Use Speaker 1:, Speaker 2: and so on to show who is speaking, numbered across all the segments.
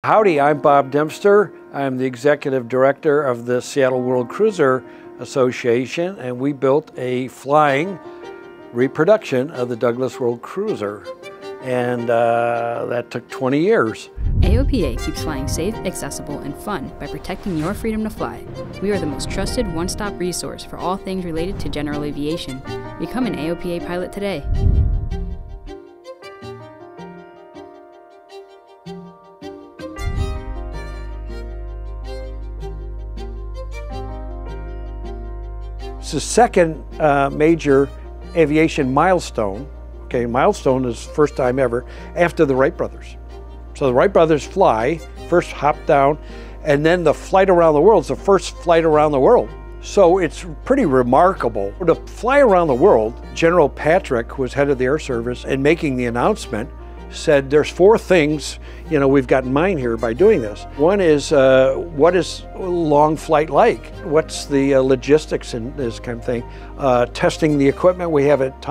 Speaker 1: Howdy, I'm Bob Dempster. I'm the Executive Director of the Seattle World Cruiser Association, and we built a flying reproduction of the Douglas World Cruiser, and that took 20 years.
Speaker 2: AOPA keeps flying safe, accessible, and fun by protecting your freedom to fly. We are the most trusted one-stop resource for all things related to general aviation. Become an AOPA pilot today.
Speaker 1: It's the second major aviation milestone. Okay, milestone is first time ever after the Wright brothers. So the Wright brothers fly, first hop down, and then the flight around the world is the first flight around the world. So it's pretty remarkable. To fly around the world, General Patrick, who was head of the Air Service, and making the announcement, said there's four things we've got in mind here by doing this. One is what is a long flight like? What's the logistics and this kind of thing? Testing the equipment we have at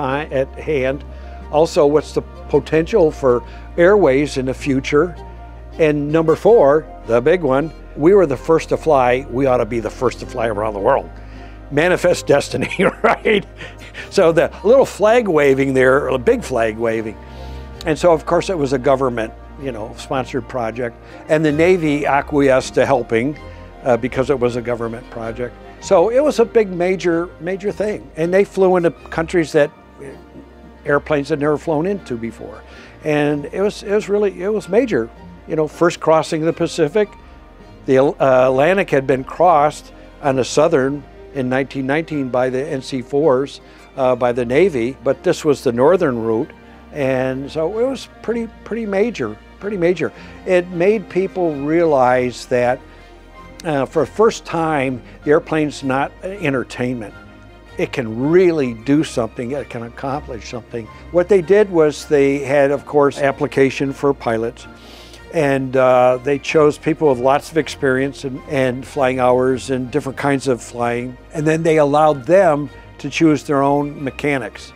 Speaker 1: hand. Also, what's the potential for airways in the future? And number four, the big one, we were the first to fly, we ought to be the first to fly around the world. Manifest destiny, right? So the little flag waving there, a big flag waving. And so, of course, it was a government, sponsored project. And the Navy acquiesced to helping because it was a government project. So it was a big, major thing. And they flew into countries that airplanes had never flown into before. And it was major. First crossing the Pacific. The Atlantic had been crossed on the southern in 1919 by the NC-4s, by the Navy, but this was the northern route. And so it was pretty major. It made people realize that for the first time, the airplane's not entertainment. It can really do something, it can accomplish something. What they did was they had, of course, application for pilots, and they chose people with lots of experience and flying hours and different kinds of flying. And then they allowed them to choose their own mechanics.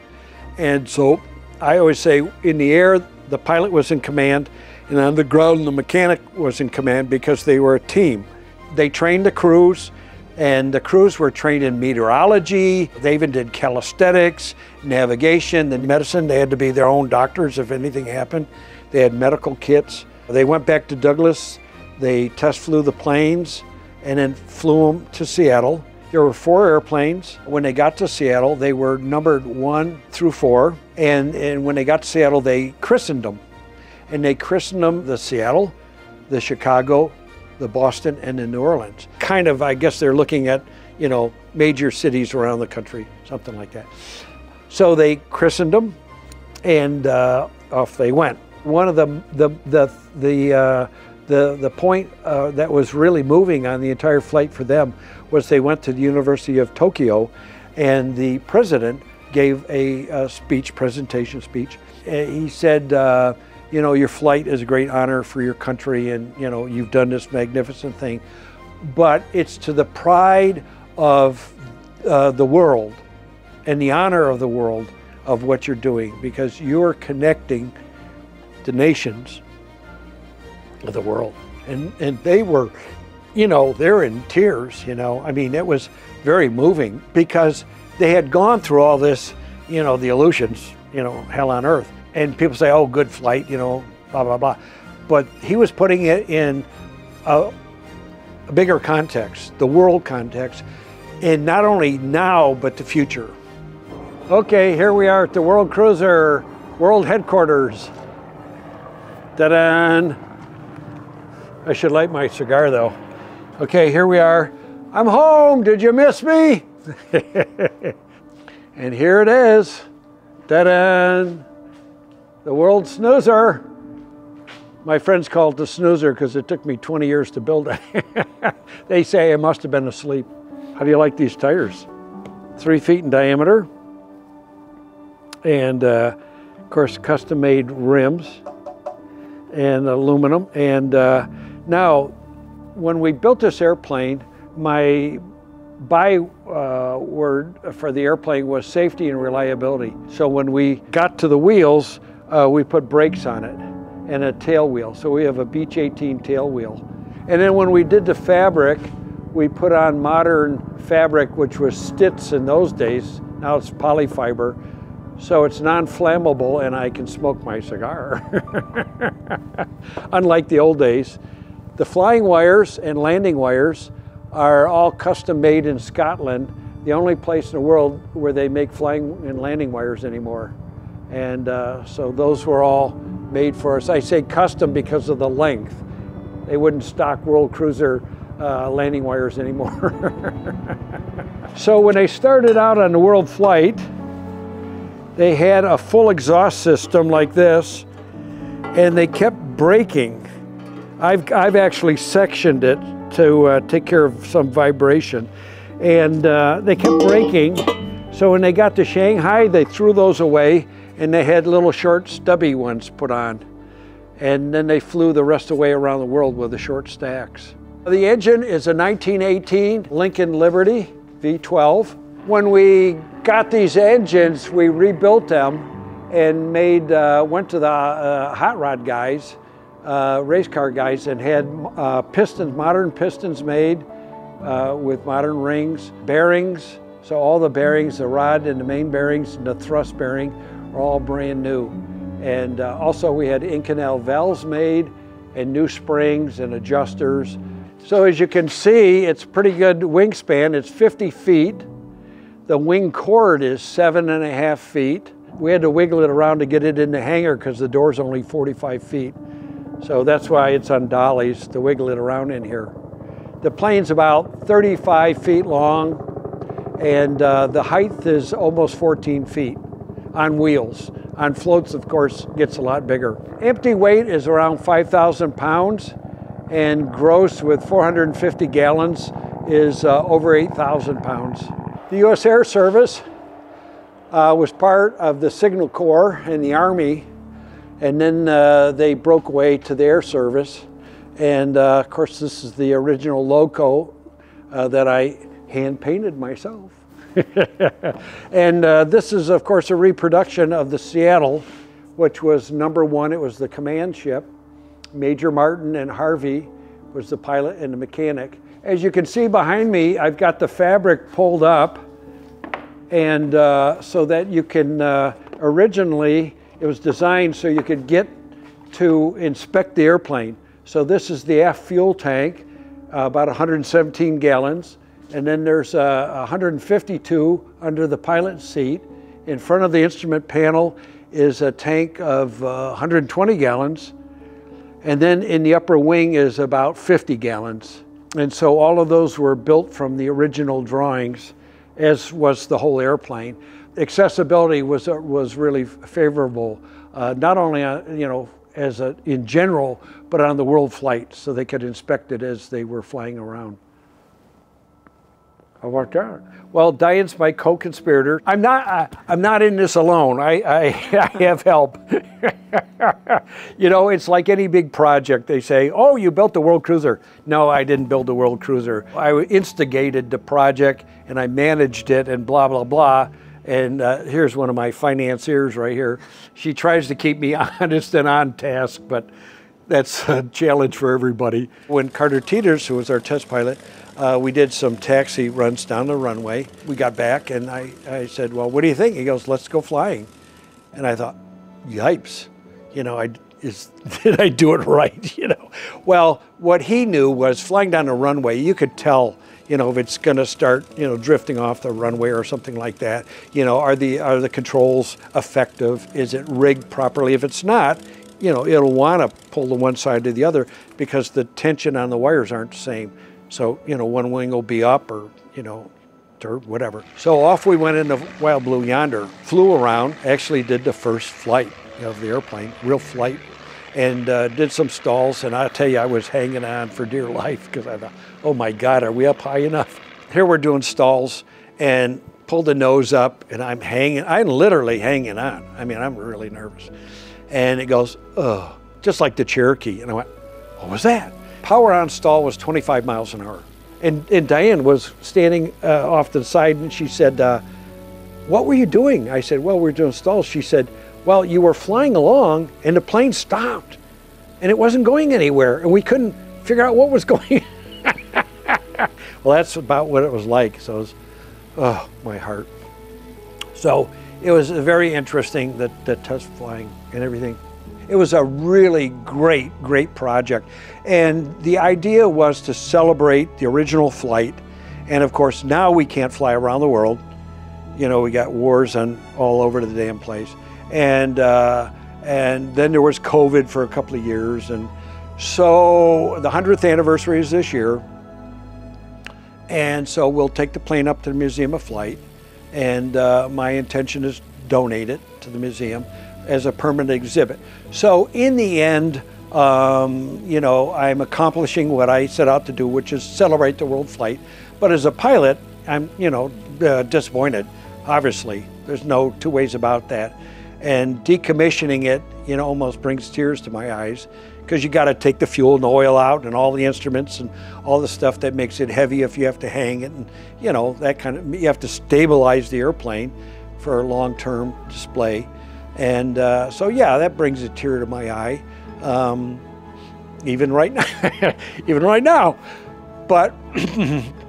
Speaker 1: And so I always say, in the air, the pilot was in command, and on the ground, the mechanic was in command because they were a team. They trained the crews, and the crews were trained in meteorology. They even did calisthenics, navigation, and medicine. They had to be their own doctors if anything happened. They had medical kits. They went back to Douglas. They test flew the planes and then flew them to Seattle. There were 4 airplanes. When they got to Seattle, they were numbered 1 through 4. And when they got to Seattle, they christened them. And they christened them the Seattle, the Chicago, the Boston, and the New Orleans. Kind of, I guess they're looking at, major cities around the country, something like that. So they christened them, and off they went. One of the point that was really moving on the entire flight for them was they went to the University of Tokyo, and the president gave a presentation speech. He said, your flight is a great honor for your country, and you've done this magnificent thing, but it's to the pride of the world and the honor of the world of what you're doing, because you're connecting the nations of the world. And they were, they're in tears, I mean, it was very moving because they had gone through all this, the illusions, hell on earth. And people say, oh, good flight, blah, blah, blah. But he was putting it in a bigger context, the world context, and not only now, but the future. Okay, here we are at the World Cruiser World Headquarters. Ta-da! I should light my cigar though. Okay, here we are. I'm home, did you miss me? And here it is. Ta-da! The World Snoozer. My friends call it the snoozer because it took me 20 years to build it. They say I must have been asleep. How do you like these tires? 3 feet in diameter. And of course, custom-made rims and aluminum. And now, when we built this airplane, my byword for the airplane was safety and reliability. So when we got to the wheels, we put brakes on it. and a tail wheel. So we have a Beech 18 tail wheel. And then when we did the fabric, we put on modern fabric, which was Stitz in those days. Now it's polyfiber. So it's non-flammable and I can smoke my cigar. Unlike the old days. The flying wires and landing wires are all custom made in Scotland, the only place in the world where they make flying and landing wires anymore. And so those were all made for us. I say custom because of the length. They wouldn't stock World Cruiser landing wires anymore. So when they started out on the world flight, they had a full exhaust system like this, and they kept breaking. I've actually sectioned it to take care of some vibration, and they kept breaking. So when they got to Shanghai, they threw those away, and they had little short stubby ones put on. And then they flew the rest of the way around the world with the short stacks. The engine is a 1918 Lincoln Liberty V12. When we got these engines, we rebuilt them and went to the hot rod guys, race car guys, and had pistons, modern pistons made with modern rings, bearings. So all the bearings, the rod and the main bearings and the thrust bearing are all brand new. And also we had Inconel valves made and new springs and adjusters. So as you can see, it's pretty good wingspan. It's 50 feet. The wing chord is 7.5 feet. We had to wiggle it around to get it in the hangar because the door's only 45 feet. So that's why it's on dollies to wiggle it around in here. The plane's about 35 feet long, and the height is almost 14 feet on wheels. On floats, of course, gets a lot bigger. Empty weight is around 5,000 pounds, and gross with 450 gallons is over 8,000 pounds. The U.S. Air Service was part of the Signal Corps in the Army, and then they broke away to the Air Service. And of course, this is the original logo that I hand painted myself. And this is, of course, a reproduction of the Seattle, which was #1. It was the command ship. Major Martin and Harvey was the pilot and the mechanic. As you can see behind me, I've got the fabric pulled up, and so that you can, originally, it was designed so you could get to inspect the airplane. So this is the aft fuel tank, about 117 gallons. And then there's 152 under the pilot's seat. In front of the instrument panel is a tank of 120 gallons. And then in the upper wing is about 50 gallons. And so all of those were built from the original drawings, as was the whole airplane. Accessibility was really favorable, not only in general, but on the world flight, so they could inspect it as they were flying around. How about that? Well, Diane's my co-conspirator. I'm not in this alone. I have help. You know, it's like any big project. They say, "Oh, you built the World Cruiser." No, I didn't build the World Cruiser. I instigated the project and I managed it and blah, blah, blah. And here's one of my financiers right here. She tries to keep me honest and on task, but that's a challenge for everybody. When Carter Teeters, who was our test pilot, we did some taxi runs down the runway. We got back and I said, "Well, what do you think?" He goes, "Let's go flying." And I thought, yipes, you know, did I do it right? You know, well, what he knew was flying down the runway, you could tell, you know, if it's going to start, you know, drifting off the runway or something like that. You know, are the controls effective? Is it rigged properly? If it's not, you know, it'll want to pull to one side to the other because the tension on the wires aren't the same. So, you know, one wing will be up or, you know, or whatever. So off we went in the Wild Blue Yonder, flew around, actually did the first flight of the airplane, real flight, and did some stalls. And I'll tell you, I was hanging on for dear life because I thought, oh my God, are we up high enough? Here we're doing stalls and pulled the nose up and I'm literally hanging on. I mean, I'm really nervous. And it goes, oh, just like the Cherokee. And I went, what was that? Power on stall was 25 miles an hour. And Diane was standing off to the side and she said, what were you doing? I said, well, we're doing stalls. She said, well, you were flying along and the plane stopped. and it wasn't going anywhere, and we couldn't figure out what was going. Well, that's about what it was like. So it was, oh, my heart. So it was very interesting, the test flying and everything. It was a really great project. And the idea was to celebrate the original flight. And of course, now we can't fly around the world. You know, we got wars all over the damn place. And then there was COVID for a couple of years. And so the 100th anniversary is this year. And so we'll take the plane up to the Museum of Flight. And my intention is donate it to the museum as a permanent exhibit. So in the end, you know, I'm accomplishing what I set out to do, which is celebrate the world flight. But as a pilot, I'm, you know, disappointed, obviously. There's no two ways about that. And decommissioning it, you know, almost brings tears to my eyes, because you got to take the fuel and the oil out and all the instruments and all the stuff that makes it heavy if you have to hang it, and, you know, that kind of, you have to stabilize the airplane for a long-term display. And so, yeah, that brings a tear to my eye, even right now. Even right now. But,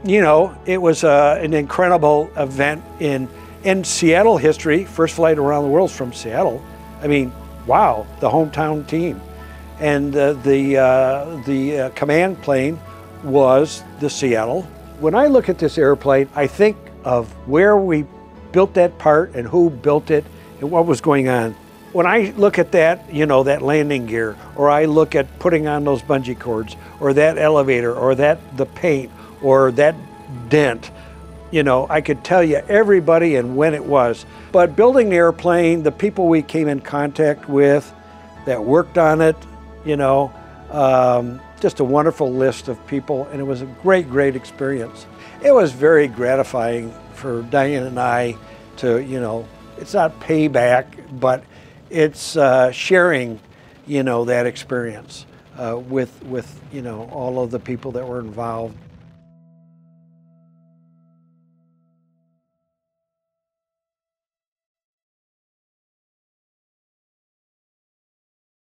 Speaker 1: you know, it was an incredible event in Seattle history. First flight around the world from Seattle. I mean, wow, the hometown team. And the command plane was the Seattle. When I look at this airplane, I think of where we built that part and who built it and what was going on. When I look at that, you know, that landing gear, or I look at putting on those bungee cords, or that elevator, or the paint, or that dent, you know, I could tell you everybody and when it was. But building the airplane, the people we came in contact with that worked on it, you know, just a wonderful list of people, and it was a great experience. It was very gratifying for Diane and I to, you know, it's not payback, but it's sharing, you know, that experience with, you know, all of the people that were involved.